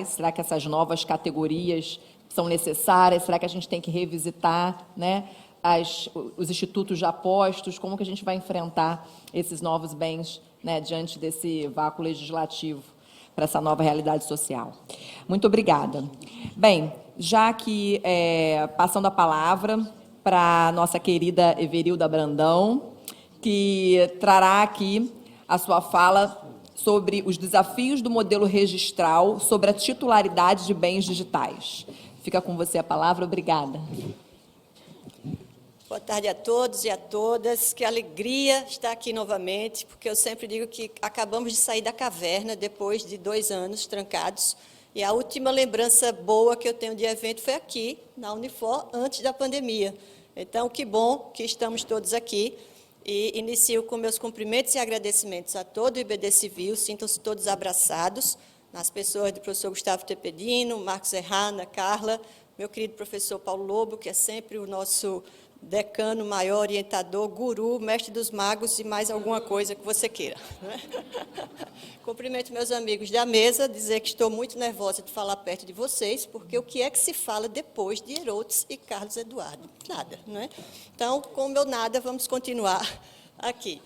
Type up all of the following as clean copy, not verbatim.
Será que essas novas categorias são necessárias? Será que a gente tem que revisitar, né, os institutos já postos? Como que a gente vai enfrentar esses novos bens, né, diante desse vácuo legislativo para essa nova realidade social? Muito obrigada. Bem, já que passando a palavra para a nossa querida Everilda Brandão, que trará aqui a sua fala sobre os desafios do modelo registral sobre a titularidade de bens digitais. Fica com você a palavra, obrigada. Boa tarde a todos e a todas. Que alegria estar aqui novamente, porque eu sempre digo que acabamos de sair da caverna depois de 2 anos trancados, e a última lembrança boa que eu tenho de evento foi aqui, na Unifor, antes da pandemia. Então, que bom que estamos todos aqui. E inicio com meus cumprimentos e agradecimentos a todo o IBD Civil, sintam-se todos abraçados, nas pessoas do professor Gustavo Tepedino, Marcos Errana, Carla, meu querido professor Paulo Lobo, que é sempre o nosso decano, maior orientador, guru, mestre dos magos e mais alguma coisa que você queira. Cumprimento meus amigos da mesa, dizer que estou muito nervosa de falar perto de vocês, porque o que é que se fala depois de Herodes e Carlos Eduardo? Nada, não é? Então, com o meu nada, vamos continuar aqui.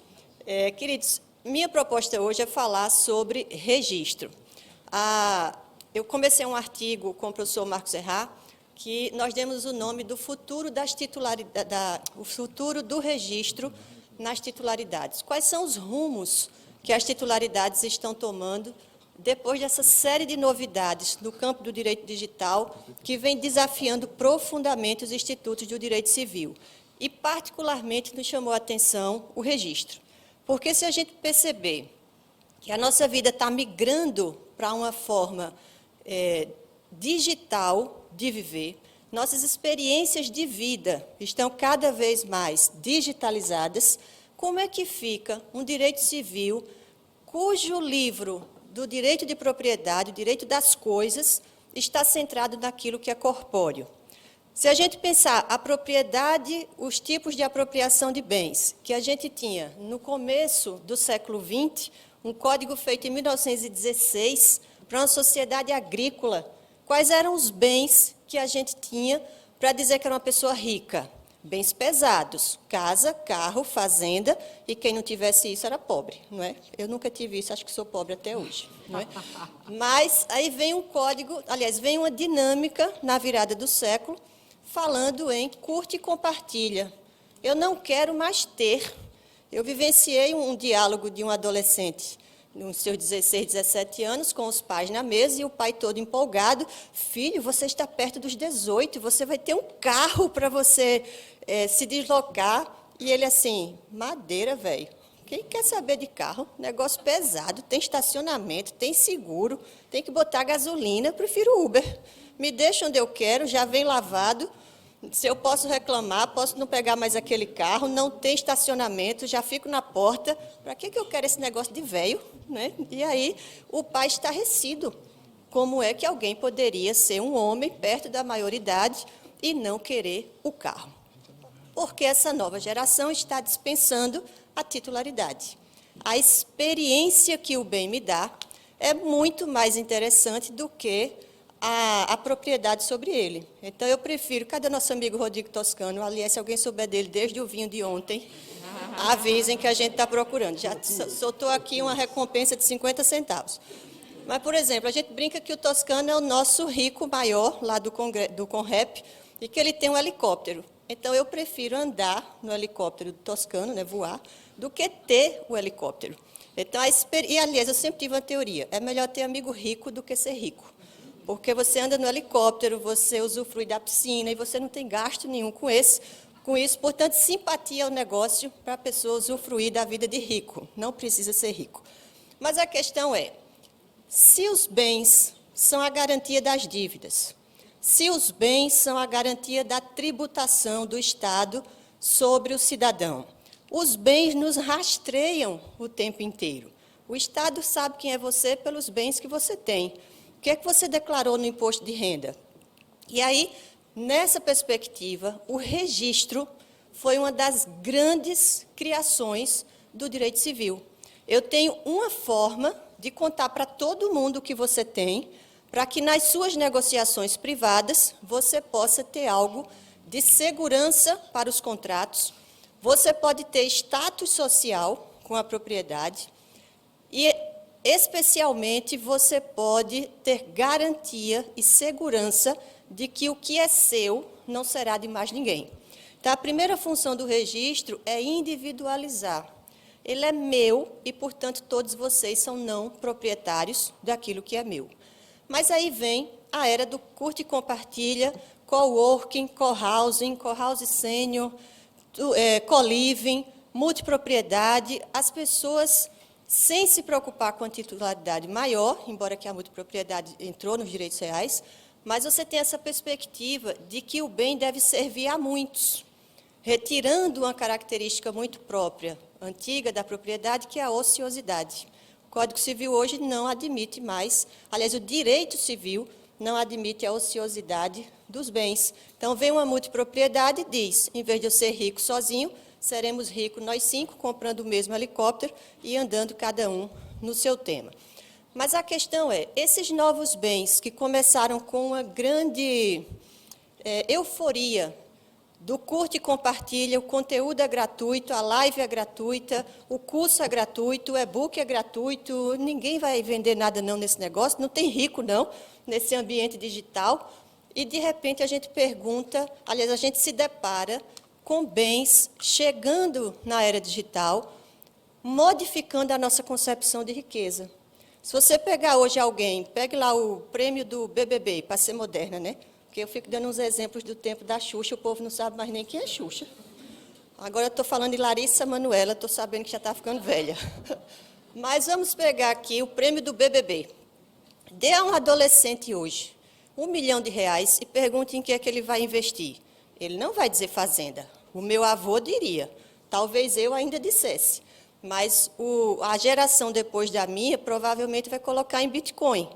Queridos, minha proposta hoje é falar sobre registro. Eu comecei um artigo com o professor Marcos Errá, que nós demos o nome do futuro das titularidades, o futuro do registro nas titularidades. Quais são os rumos que as titularidades estão tomando depois dessa série de novidades no campo do direito digital que vem desafiando profundamente os institutos do direito civil? E, particularmente, nos chamou a atenção o registro. Porque se a gente perceber que a nossa vida está migrando para uma forma digital de viver, nossas experiências de vida estão cada vez mais digitalizadas, como é que fica um direito civil cujo livro do direito de propriedade, o direito das coisas, está centrado naquilo que é corpóreo? Se a gente pensar a propriedade, os tipos de apropriação de bens, que a gente tinha no começo do século XX, um código feito em 1916 para uma sociedade agrícola, quais eram os bens que a gente tinha para dizer que era uma pessoa rica? Bens pesados, casa, carro, fazenda, e quem não tivesse isso era pobre, não é? Eu nunca tive isso, acho que sou pobre até hoje, não é? Mas aí vem um código, aliás, vem uma dinâmica na virada do século, falando em curte e compartilha. Eu não quero mais ter. Eu vivenciei um diálogo de um adolescente, nos seus 16, 17 anos, com os pais na mesa, e o pai todo empolgado: filho, você está perto dos 18, você vai ter um carro para você se deslocar. E ele assim: madeira, velho, quem quer saber de carro? Negócio pesado, tem estacionamento, tem seguro, tem que botar gasolina, eu prefiro Uber. Me deixa onde eu quero, já vem lavado. Se eu posso reclamar, posso não pegar mais aquele carro, não tem estacionamento, já fico na porta. Para que eu quero esse negócio de velho? Né? E aí o pai estarrecido. Como é que alguém poderia ser um homem perto da maioridade e não querer o carro? Porque essa nova geração está dispensando a titularidade. A experiência que o bem me dá é muito mais interessante do que a propriedade sobre ele. Então, eu prefiro... Cadê nosso amigo Rodrigo Toscano? Aliás, se alguém souber dele desde o vinho de ontem, avisem que a gente está procurando. Já soltou aqui uma recompensa de 50 centavos. Mas, por exemplo, a gente brinca que o Toscano é o nosso rico maior, lá do Conrep, e que ele tem um helicóptero. Então, eu prefiro andar no helicóptero do Toscano, né, voar, do que ter o helicóptero. Então, e, aliás, eu sempre tive uma teoria: é melhor ter amigo rico do que ser rico. Porque você anda no helicóptero, você usufrui da piscina e você não tem gasto nenhum com isso. Portanto, simpatia ao negócio para a pessoa usufruir da vida de rico. Não precisa ser rico. Mas a questão é, se os bens são a garantia das dívidas, se os bens são a garantia da tributação do Estado sobre o cidadão, os bens nos rastreiam o tempo inteiro. O Estado sabe quem é você pelos bens que você tem. O que é que você declarou no imposto de renda? E aí, nessa perspectiva, o registro foi uma das grandes criações do direito civil. Eu tenho uma forma de contar para todo mundo o que você tem, para que nas suas negociações privadas você possa ter algo de segurança para os contratos, você pode ter status social com a propriedade e, especialmente, você pode ter garantia e segurança de que o que é seu não será de mais ninguém. Então, a primeira função do registro é individualizar. Ele é meu e, portanto, todos vocês são não proprietários daquilo que é meu. Mas aí vem a era do curte e compartilha, coworking, co-housing, co-house sênior, co-living, multipropriedade. As pessoas, sem se preocupar com a titularidade maior, embora que a multipropriedade entrou nos direitos reais, mas você tem essa perspectiva de que o bem deve servir a muitos, retirando uma característica muito própria, antiga da propriedade, que é a ociosidade. O Código Civil hoje não admite mais, aliás, o direito civil não admite a ociosidade dos bens. Então, vem uma multipropriedade e diz, em vez de eu ser rico sozinho, seremos ricos nós 5, comprando o mesmo helicóptero e andando cada um no seu tema. Mas a questão é, esses novos bens que começaram com uma grande euforia do curte e compartilha, o conteúdo é gratuito, a live é gratuita, o curso é gratuito, o e-book é gratuito, ninguém vai vender nada não nesse negócio, não tem rico não, nesse ambiente digital, e de repente a gente pergunta, aliás, a gente se depara com bens chegando na era digital, modificando a nossa concepção de riqueza. Se você pegar hoje alguém, pegue lá o prêmio do BBB, para ser moderna, né? Porque eu fico dando uns exemplos do tempo da Xuxa, o povo não sabe mais nem quem é Xuxa. Agora eu estou falando de Larissa Manoela, estou sabendo que já está ficando velha. Mas vamos pegar aqui o prêmio do BBB. Dê a um adolescente hoje R$1 milhão e pergunte em que é que ele vai investir. Ele não vai dizer fazenda. O meu avô diria. Talvez eu ainda dissesse. Mas a geração depois da minha provavelmente vai colocar em Bitcoin.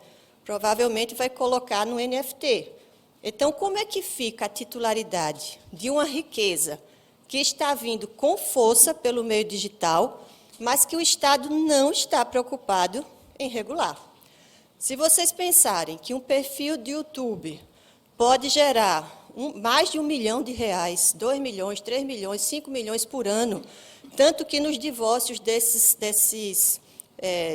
Provavelmente vai colocar no NFT. Então, como é que fica a titularidade de uma riqueza que está vindo com força pelo meio digital, mas que o Estado não está preocupado em regular? Se vocês pensarem que um perfil de YouTube pode gerar mais de R$1 milhão, R$2 milhões, R$3 milhões, R$5 milhões por ano, tanto que nos divórcios desses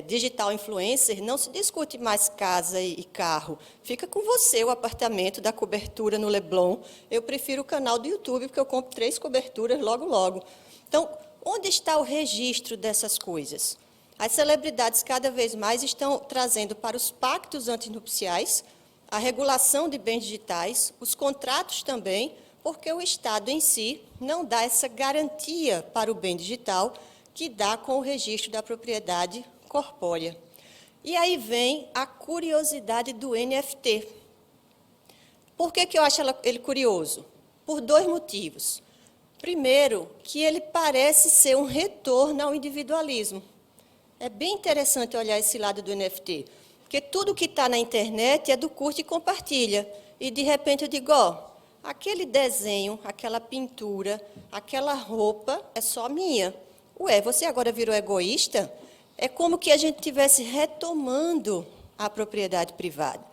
digital influencer, não se discute mais casa e carro. Fica com você o apartamento da cobertura no Leblon. Eu prefiro o canal do YouTube, porque eu compro 3 coberturas logo, logo. Então, onde está o registro dessas coisas? As celebridades cada vez mais estão trazendo para os pactos antinupciais a regulação de bens digitais, os contratos também, porque o Estado em si não dá essa garantia para o bem digital que dá com o registro da propriedade corpórea. E aí vem a curiosidade do NFT. Por que eu acho ele curioso? Por 2 motivos. Primeiro, que ele parece ser um retorno ao individualismo. É bem interessante olhar esse lado do NFT, porque tudo que está na internet é do curte e compartilha. E, de repente, eu digo, aquele desenho, aquela pintura, aquela roupa é só minha. Ué, você agora virou egoísta? É como que a gente estivesse retomando a propriedade privada.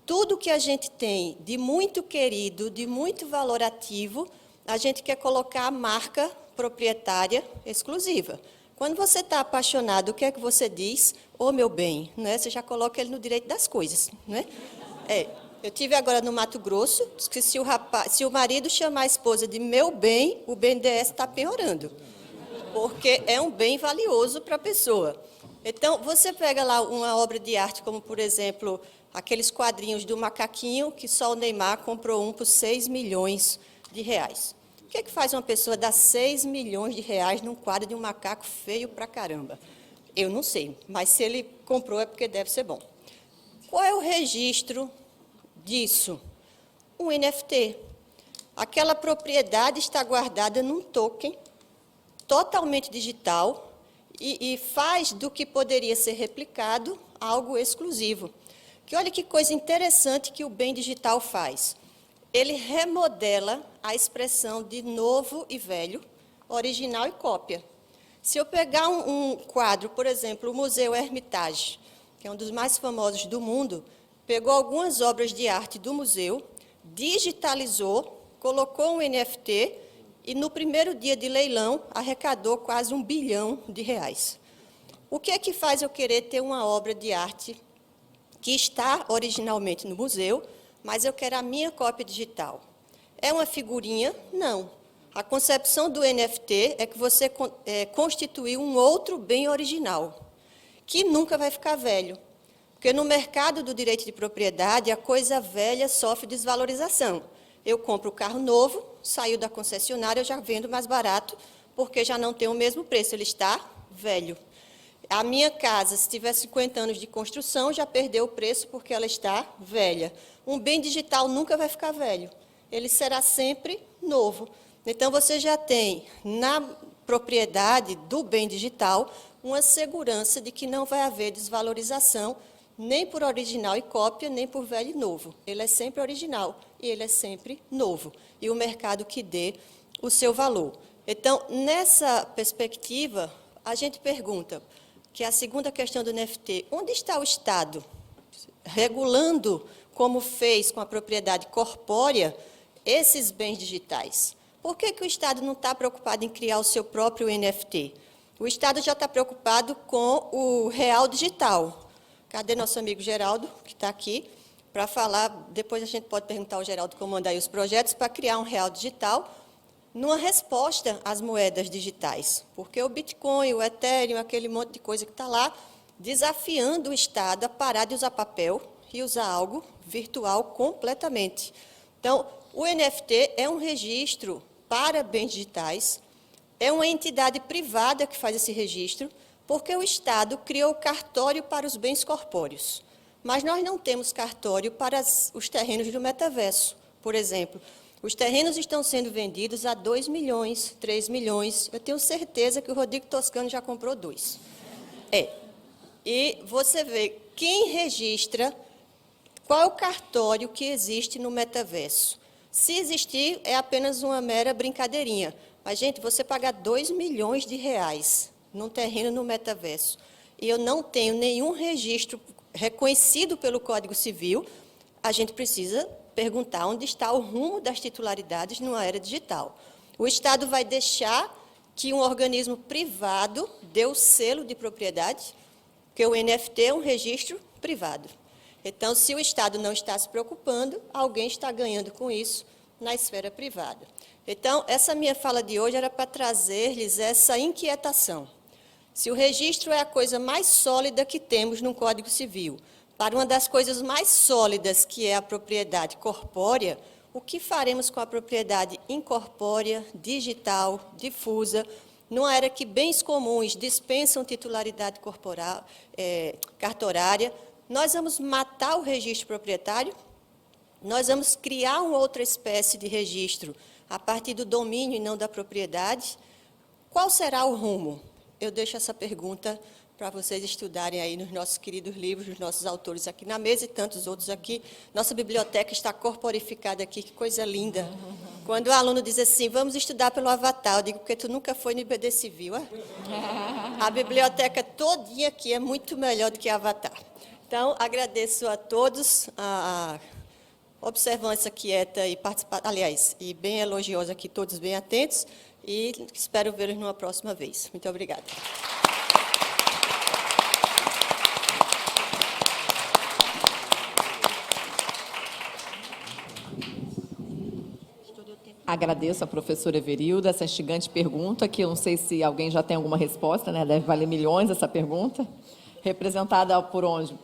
Tudo que a gente tem de muito querido, de muito valor ativo, a gente quer colocar a marca proprietária exclusiva. Quando você está apaixonado, o que é que você diz? Ô, meu bem, né? Você já coloca ele no direito das coisas. Né? Eu tive agora no Mato Grosso, que se o marido chamar a esposa de meu bem, o BNDES está penhorando, porque é um bem valioso para a pessoa. Então, você pega lá uma obra de arte, como, por exemplo, aqueles quadrinhos do macaquinho, que só o Neymar comprou um por R$6 milhões. O que é que faz uma pessoa dar R$6 milhões num quadro de um macaco feio pra caramba? Eu não sei, mas se ele comprou é porque deve ser bom. Qual é o registro disso? Um NFT. Aquela propriedade está guardada num token totalmente digital e faz do que poderia ser replicado algo exclusivo. Que olha que coisa interessante que o bem digital faz. Ele remodela a expressão de novo e velho, original e cópia. Se eu pegar um quadro, por exemplo, o Museu Hermitage, que é um dos mais famosos do mundo, pegou algumas obras de arte do museu, digitalizou, colocou um NFT e, no primeiro dia de leilão, arrecadou quase R$ 1 bilhão. O que é que faz eu querer ter uma obra de arte que está originalmente no museu, mas eu quero a minha cópia digital? É uma figurinha? Não. A concepção do NFT é que você constituiu um outro bem original, que nunca vai ficar velho. Porque no mercado do direito de propriedade, a coisa velha sofre desvalorização. Eu compro o carro novo, saio da concessionária, eu já vendo mais barato, porque já não tem o mesmo preço, ele está velho. A minha casa, se tiver 50 anos de construção, já perdeu o preço porque ela está velha. Um bem digital nunca vai ficar velho, ele será sempre novo. Então, você já tem, na propriedade do bem digital, uma segurança de que não vai haver desvalorização, nem por original e cópia, nem por velho e novo. Ele é sempre original e ele é sempre novo. E o mercado que dê o seu valor. Então, nessa perspectiva, a gente pergunta, que é a segunda questão do NFT, onde está o Estado regulando, como fez com a propriedade corpórea, esses bens digitais? Por que o Estado não está preocupado em criar o seu próprio NFT? O Estado já está preocupado com o real digital. Cadê nosso amigo Geraldo, que está aqui, para falar, depois a gente pode perguntar ao Geraldo como andar aí os projetos, para criar um real digital, numa resposta às moedas digitais. Porque o Bitcoin, o Ethereum, aquele monte de coisa que está lá, desafiando o Estado a parar de usar papel e usar algo virtual completamente. Então, o NFT é um registro para bens digitais, é uma entidade privada que faz esse registro, porque o Estado criou o cartório para os bens corpóreos. Mas nós não temos cartório para os terrenos do metaverso. Por exemplo, os terrenos estão sendo vendidos a 2 milhões, 3 milhões. Eu tenho certeza que o Rodrigo Toscano já comprou 2. E você vê quem registra, qual é o cartório que existe no metaverso. Se existir, é apenas uma mera brincadeirinha. Mas, gente, você pagar 2 milhões de reais num terreno no metaverso, e eu não tenho nenhum registro reconhecido pelo Código Civil, a gente precisa perguntar onde está o rumo das titularidades numa era digital. O Estado vai deixar que um organismo privado dê o selo de propriedade, porque o NFT é um registro privado. Então, se o Estado não está se preocupando, alguém está ganhando com isso na esfera privada. Então, essa minha fala de hoje era para trazer-lhes essa inquietação. Se o registro é a coisa mais sólida que temos no Código Civil, para uma das coisas mais sólidas, que é a propriedade corpórea, o que faremos com a propriedade incorpórea, digital, difusa, numa era que bens comuns dispensam titularidade corporal, cartorária? Nós vamos matar o registro proprietário? Nós vamos criar uma outra espécie de registro a partir do domínio e não da propriedade? Qual será o rumo? Eu deixo essa pergunta para vocês estudarem aí nos nossos queridos livros, nos nossos autores aqui na mesa e tantos outros aqui. Nossa biblioteca está corporificada aqui, que coisa linda. Quando o aluno diz assim, vamos estudar pelo Avatar, eu digo, porque tu nunca foi no IBD Civil, é? A biblioteca todinha aqui é muito melhor do que Avatar. Então, agradeço a todos a observância quieta e e bem elogiosa aqui, todos bem atentos, e espero vê-los numa próxima vez. Muito obrigada. Agradeço à professora Everilda essa instigante pergunta, que eu não sei se alguém já tem alguma resposta, né? Deve valer milhões essa pergunta. Representada por onde?